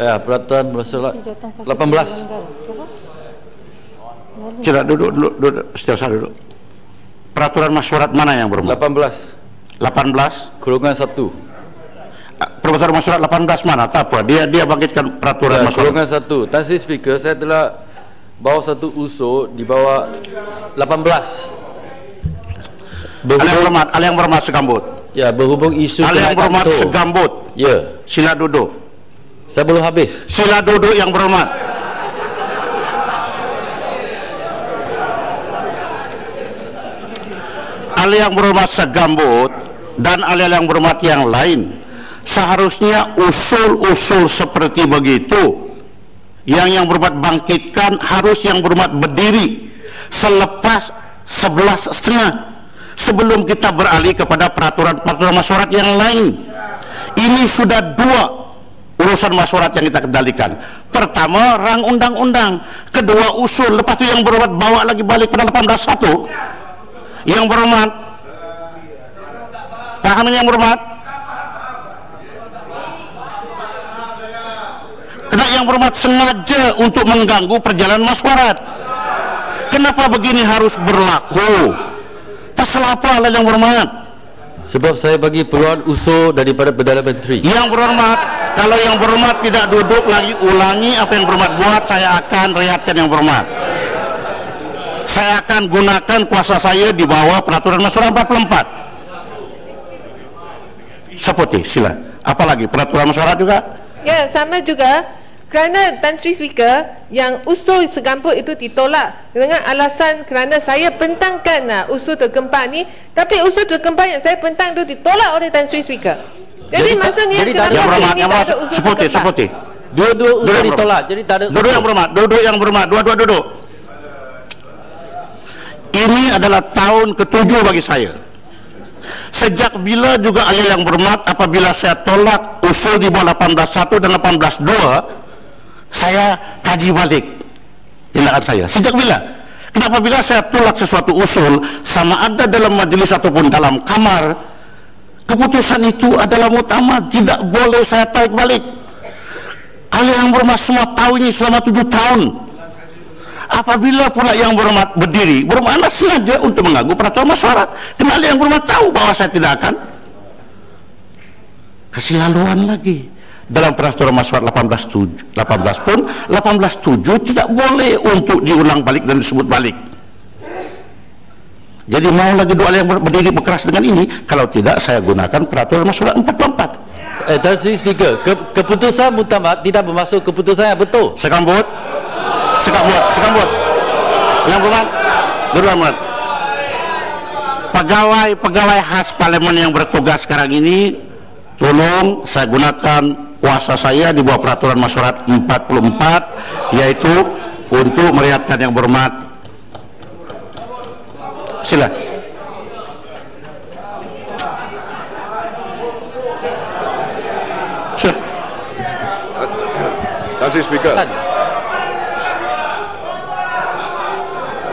Ya, peraturan masyarakat 18. Tidak, duduk, setiap duduk. Peraturan masyarakat mana yang berhormat? 18. 18. Golongan 1. Peraturan masyarakat 18 mana? Tak apa, dia bangkitkan peraturan masyarakat. Golongan 1. Tan Sri Speaker, saya telah bawa satu usul di bawah 18. Ahli yang berhormat Segambut. Ya, berhubung isu Ahli yang berhormat Segambut. Ya. Sila duduk. Saya belum habis. Sila duduk yang berhormat. Ahli yang berhormat Segambut dan ahli yang berhormat yang lain, seharusnya usul-usul seperti begitu yang berhormat bangkitkan harus yang berhormat berdiri selepas 11.30 sebelum kita beralih kepada peraturan masyarakat yang lain. Ini sudah dua urusan masyarakat yang kita kendalikan. Pertama, rang undang-undang. Kedua, usul. Lepas itu yang berhormat bawa lagi balik pada 18.1. Yang berhormat, paham yang berhormat? Karena yang berhormat sengaja untuk mengganggu perjalanan masyarakat. Kenapa begini harus berlaku? Pasal apa yang berhormat? Sebab saya bagi peluang usul daripada Perdana Menteri. Yang berhormat, kalau yang berhormat tidak duduk lagi, ulangi apa yang berhormat buat, saya akan rehatkan yang berhormat. Saya akan gunakan kuasa saya di bawah peraturan masyarakat 44. Seperti, sila. Apalagi peraturan masyarakat juga? Ya, sama juga. Kerana Tan Sri Speaker, yang usul Segambut itu ditolak dengan alasan kerana saya bentangkan usul terkempar ni, tapi usul terkempar yang saya bentang itu ditolak oleh Tan Sri Speaker. Jadi maksudnya kenapa ini tak ada usul terkempar? Seperti. Dua-dua usul ditolak, jadi tak ada usul. Duduk yang berhormat, dua-dua duduk. Ini adalah tahun ke-7 bagi saya. Sejak bila juga ahli yang berhormat, apabila saya tolak usul di bawah 18.1 dan 18.2, saya kaji balik tindakan saya. Sejak bila? Kenapa bila saya tolak sesuatu usul, sama ada dalam majelis ataupun dalam kamar, keputusan itu adalah muktamad, tidak boleh saya tarik balik. Ahli yang berhormat semua tahu ini selama 7 tahun. Apabila pula yang berhormat berdiri, bermakna sengaja untuk mengganggu peraturan masyarakat. Karena ahli yang berhormat tahu bahwa saya tidak akan kesilaluan lagi. Dalam peraturan masyarakat 18 pun 18.7 tidak boleh untuk diulang balik dan disebut balik. Jadi mau lagi dua yang berdiri berkeras dengan ini, kalau tidak saya gunakan peraturan masyarakat 44. Tan Sri Speaker, keputusan muktamad tidak bermaksud keputusan yang betul. Segambut. Yang berhormat, berhormat. Pegawai khas parlemen yang bertugas sekarang ini, tolong saya gunakan kuasa saya di bawah peraturan masyarakat 44, yaitu untuk meriatkan yang berhormat. Sila. Sila. Tan Sri Speaker.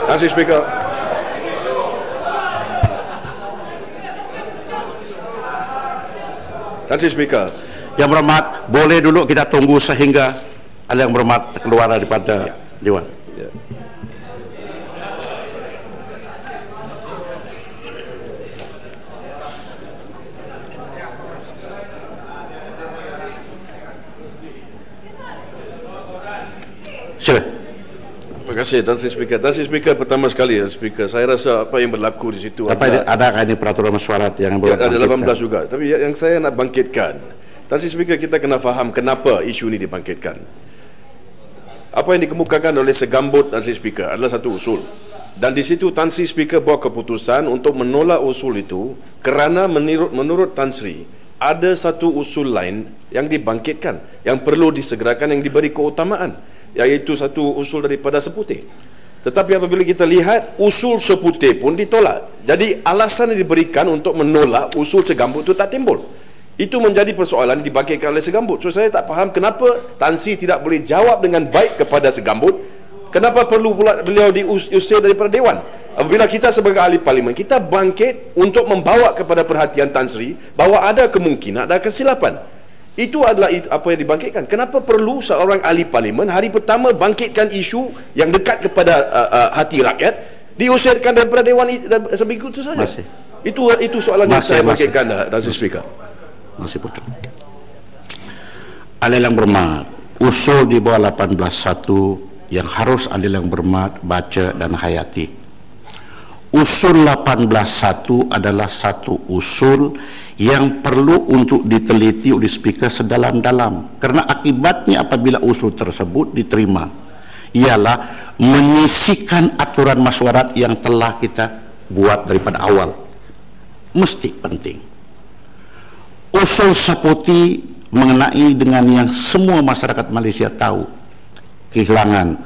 Tan Sri Speaker. Tan Sri Speaker. Yang berhormat, boleh dulu kita tunggu sehingga ahli yang berhormat keluar daripada Dewan. Ya. Sila. Terima kasih Tan Sri Speaker. Tan Sri Speaker, pertama sekali Speaker, saya rasa apa yang berlaku di situ Adakah ini peraturan masyarakat yang ada 18 juga. Tapi yang saya nak bangkitkan, Tan Sri Speaker, kita kena faham kenapa isu ini dibangkitkan. Apa yang dikemukakan oleh Segambut Tan Sri Speaker adalah satu usul. Dan di situ Tan Sri Speaker buat keputusan untuk menolak usul itu kerana menurut Tan Sri ada satu usul lain yang dibangkitkan yang perlu disegerakan, yang diberi keutamaan, iaitu satu usul daripada Seputih. Tetapi apabila kita lihat usul Seputih pun ditolak. Jadi alasan yang diberikan untuk menolak usul Segambut itu tak timbul. Itu menjadi persoalan dibangkitkan oleh Segambut. So saya tak faham kenapa Tan Sri tidak boleh jawab dengan baik kepada Segambut. Kenapa perlu pula beliau diusir daripada Dewan? Apabila kita sebagai ahli parlimen, kita bangkit untuk membawa kepada perhatian Tan Sri bahawa ada kemungkinan ada kesilapan. Itu adalah apa yang dibangkitkan. Kenapa perlu seorang ahli parlimen hari pertama bangkitkan isu yang dekat kepada hati rakyat, diusirkan daripada Dewan sebegitu saja? Masih. Itu soalan yang saya bangkitkan, Tan Sri Speaker. Masih putus. Ahli yang berhormat, usul di bawah 18.1 yang harus ahli yang berhormat baca dan hayati. Usul 18.1 adalah satu usul yang perlu untuk diteliti oleh speaker sedalam-dalam, karena akibatnya apabila usul tersebut diterima ialah menyisihkan aturan mesyuarat yang telah kita buat daripada awal. Mesti penting. Usul seperti mengenai dengan yang semua masyarakat Malaysia tahu, kehilangan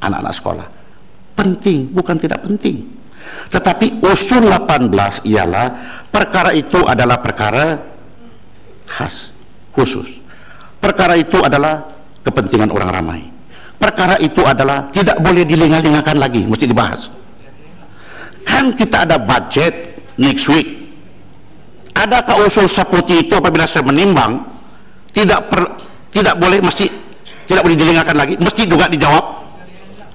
anak-anak sekolah. Penting, bukan tidak penting. Tetapi usul 18 ialah perkara itu adalah perkara khas, khusus. Perkara itu adalah kepentingan orang ramai. Perkara itu adalah tidak boleh dilenga-lengakan lagi, mesti dibahas. Kan kita ada budget next week. Adakah usul seperti itu apabila saya menimbang tidak boleh, mesti tidak boleh dilengakan lagi, mesti juga dijawab?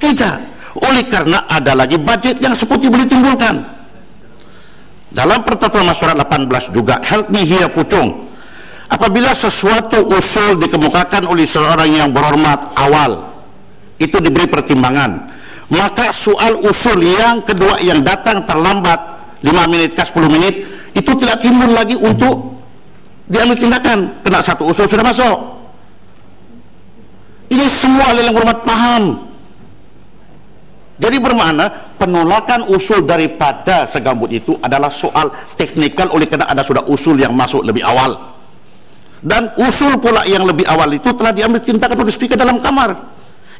Tidak. Oleh karena ada lagi budget yang seperti boleh timbulkan. Dalam peraturan masyuarat 18 juga, help me here Puchong, apabila sesuatu usul dikemukakan oleh seorang yang berhormat awal, itu diberi pertimbangan, maka soal usul yang kedua yang datang terlambat 5 menit ke 10 menit itu tidak timbul lagi untuk diambil tindakan, kena satu usul sudah masuk. Ini semua yang berhormat paham. Jadi bermakna penolakan usul daripada segambut itu adalah soal teknikal, oleh karena ada sudah usul yang masuk lebih awal, dan usul pula yang lebih awal itu telah diambil tindakan oleh speaker dalam kamar.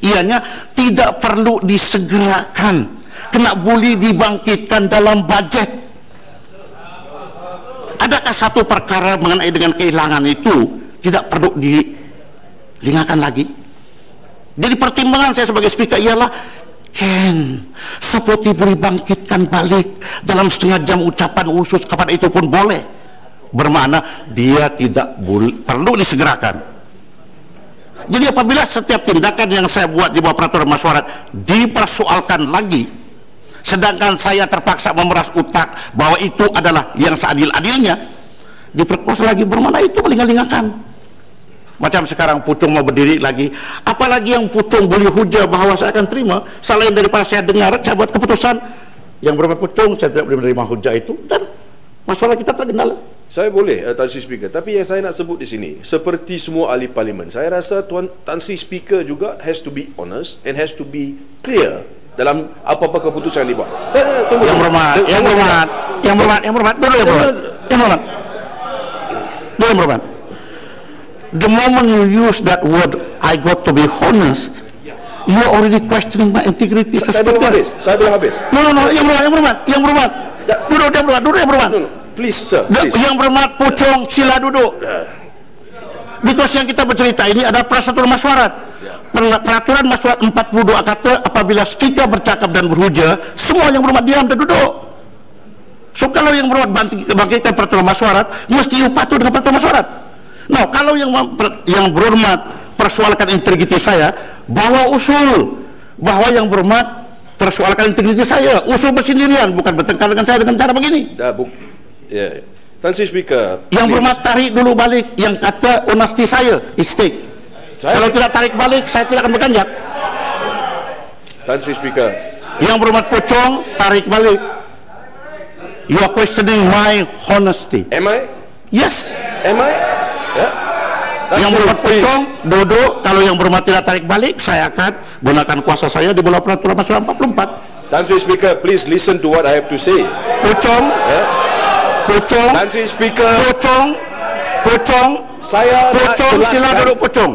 Ianya tidak perlu disegerakan, kena boleh dibangkitkan dalam budget. Adakah satu perkara mengenai dengan kehilangan itu tidak perlu dilingakan lagi? Jadi pertimbangan saya sebagai speaker ialah seperti boleh bangkitkan balik dalam setengah jam ucapan khusus kepada itu pun boleh. Bermakna dia tidak perlu disegerakan. Jadi apabila setiap tindakan yang saya buat di bawah peraturan masyuarat dipersoalkan lagi, sedangkan saya terpaksa memeras otak bahwa itu adalah yang seadil-adilnya, diperkuas lagi, bermakna itu melinga-lingakan. Macam sekarang Puchong mau berdiri lagi, apalagi yang Puchong boleh hujah bahwa saya akan terima, selain daripada saya dengar, saya buat keputusan yang berapa Puchong, saya tidak boleh menerima hujah itu, dan masalah kita tergendala. Saya boleh, Tan Sri Speaker, tapi yang saya nak sebut di sini, seperti semua ahli parlimen, saya rasa Tan Sri Speaker juga has to be honest and has to be clear dalam apa-apa keputusan yang dibuat. Tunggu. Yang berhormat. The moment you use that word, I got to be honest, you are already questioning my integrity. Saya belum habis. No, yang berhormat. Duduk yang berhormat. No. Please, sir. Please. Yang berhormat Puchong, sila duduk. Because yang kita bercerita ini adalah peraturan masyuarat. Peraturan masyuarat 42 kata apabila speaker bercakap dan berhujah, semua yang berhormat diam dan duduk. So kalau yang berhormat bangkitkan peraturan masyuarat, mesti patuh dengan peraturan masyuarat. Nah, kalau yang berhormat persoalkan integriti saya, bawa usul bahwa yang berhormat persoalkan integriti saya, usul bersendirian, bukan bertengkar dengan saya dengan cara begini. Tan Sri Speaker, yang berhormat tarik dulu balik yang kata honesty saya stake. Kalau tidak tarik balik, saya tidak akan berkanjak. Tan Sri Speaker, yang berhormat Puchong, tarik balik. You are questioning my honesty. Am I? Yes. Am I? Yang berhormat Puchong duduk, kalau yang berhormat tidak tarik balik, saya akan gunakan kuasa saya di bawah peraturan masyuarat 44. Tan Sri Speaker, please listen to what I have to say. Puchong, Tan Sri Speaker, Puchong, sila duduk Puchong.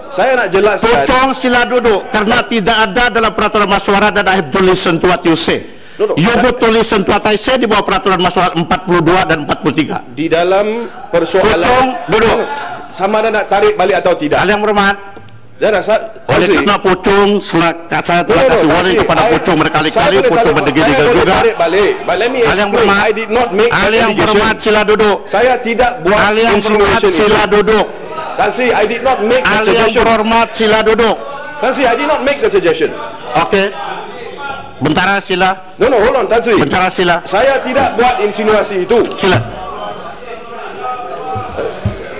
Saya nak jelaskan. Puchong, sila duduk, karena tidak ada dalam peraturan masyuarat dan I have to listen to what you say. You have to listen to what I say di bawah peraturan masyuarat 42 dan 43. Di dalam persoalan Puchong duduk, sama ada nak tarik balik atau tidak. Yang berhormat, oleh karena Puchong, saya telah kasih warning kepada Puchong berkali-kali, Puchong berdegil-degil juga. Yang berhormat, sila duduk. Saya tidak buat insinuation. Sila duduk. Tan Sri, I did not make the Ahli yang suggestion. berhormat, sila duduk. Tan Sri, I did not make the suggestion. Okey. Bentara sila. No, hold on, Tan Sri. Bentara sila. Saya tidak buat insinuasi itu. Sila.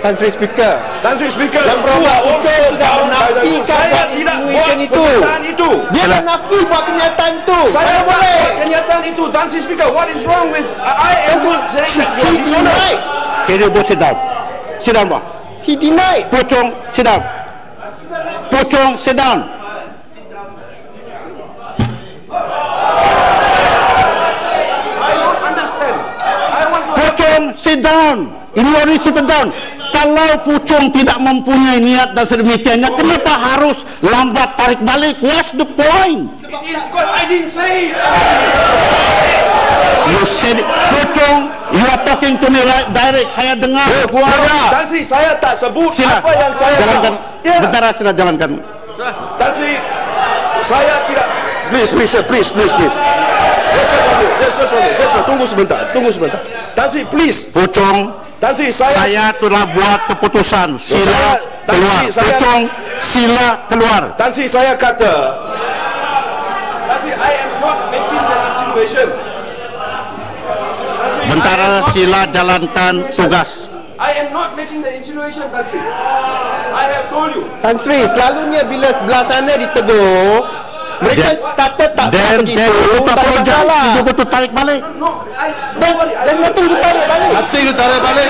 Tan Sri Speaker, Tan Sri Speaker, Yang Berhormat Ucok sudah menafikan saya buat tidak buat insinuation itu. pernyataan itu. Dia Sila. menafi buat kenyataan itu. Saya Mana boleh? buat kenyataan itu. Tan Sri Speaker, what is wrong with I am not saying that you He are dishonest. denied. Can you both sit down? Sit down, Pak. He denied. Pucung, sit down. Pucung, sit down. I don't understand. I want to Pucung, sit down. Ini orang sit down. Kalau Pucung tidak mempunyai niat dan sedemikiannya, kenapa harus lambat tarik balik? What's the point? It is good. I didn't say it. You said it. Pucung, you are talking to me right direct. Saya dengar. Tan Sri, saya tak sebut Sila. apa yang saya Jalankan. sebut. Ya. Bentara sila jalankan. Tan Sri, saya tidak. Please, sir, please. Just tunggu sebentar. Tan Sri, please. Pucung, Tan Sri, saya telah buat keputusan. Sila Tan keluar. Sri, saya- Pucung, sila keluar. Tan Sri, saya kata, Tan Sri, I am not making that insinuation. Tan Sri, Bentara I am not sila making jalankan the insinuation. tugas. I am not making the insinuation, Tan Sri. I have told you. Tan Sri, selalunya bila sebelah sana ditegur, mereka kata tak Dan begitu, itu tak ada apologize. masalah. Itu betul tarik balik. No, don't worry. Dan nothing ditarik balik. Nothing to tarik balik,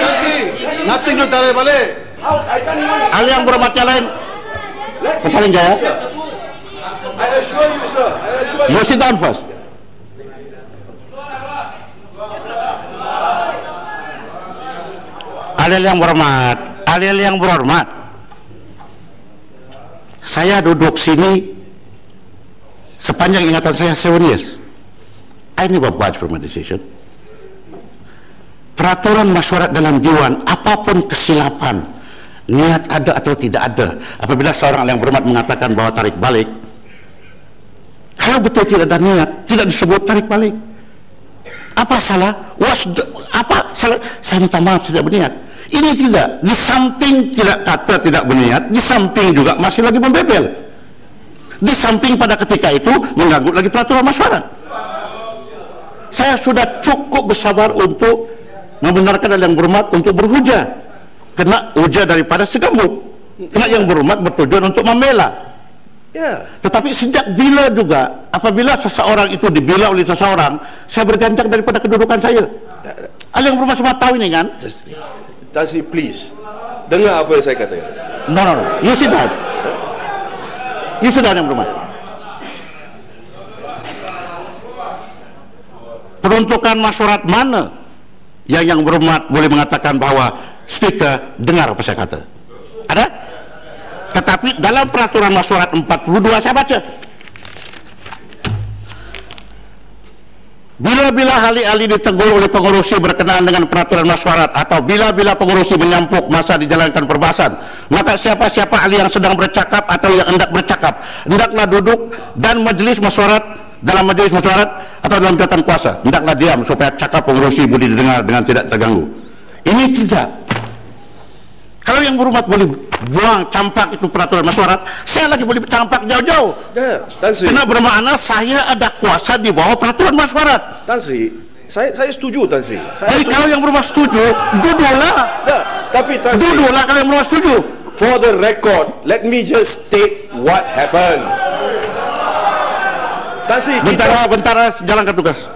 nothing to tarik balik. I can't even. Ahli yang berhormat yang lain, Paling Jaya, I assure you, sir. I assure you. you sit down first. Ahli yang berhormat, saya duduk sini sepanjang ingatan saya 7 years. I never budge from a decision. Peraturan masyarakat dalam Dewan, apapun kesilapan, niat ada atau tidak ada, apabila seorang yang berhormat mengatakan bahwa tarik balik, kalau betul tidak ada niat, tidak disebut tarik balik. Apa salah? Apa salah? Saya minta maaf, tidak berniat. Ini tidak, di samping tidak kata tidak berniat, di samping juga masih lagi membebel. Di samping pada ketika itu mengganggu lagi peraturan masyarakat. Saya sudah cukup bersabar untuk membenarkan yang berhormat untuk berhujah, kena hujah daripada segambut, kena yang berhormat bertujuan untuk membela. Ya. Tetapi sejak bila juga apabila seseorang itu dibela oleh seseorang, saya berganjak daripada kedudukan saya. Yang berhormat semua tahu ini kan? Tan Sri, please. Dengar apa yang saya katakan. No. You sit down. You sit down, yang berhormat. Peruntukan masyarakat mana yang berhormat boleh mengatakan bahwa speaker dengar apa saya kata? Ada? Tetapi dalam peraturan masyarakat 42 saya baca, bila-bila ahli-ahli ditegur oleh pengurusi berkenaan dengan peraturan masyarakat atau bila-bila pengurusi menyampuk masa dijalankan perbahasan, maka siapa-siapa ahli yang sedang bercakap atau yang hendak bercakap hendaklah duduk, dan majelis masyarakat dalam majelis masyarakat atau dalam jawatan kuasa hendaklah diam supaya cakap pengurusi boleh didengar dengan tidak terganggu. Ini tidak. Kalau yang berhormat boleh buang campak itu peraturan masyarakat, saya lagi boleh campak jauh-jauh. Ya, Tan Sri. Kena bermakna saya ada kuasa di bawah peraturan masyarakat. Tan Sri, saya setuju, Tan Sri. Jadi kalau yang berhormat setuju, duduklah. Ya, tapi Tan Sri, Duduklah kalau yang berhormat setuju. for the record, let me just state what happened. Tan Sri, kita Bentara jalankan tugas.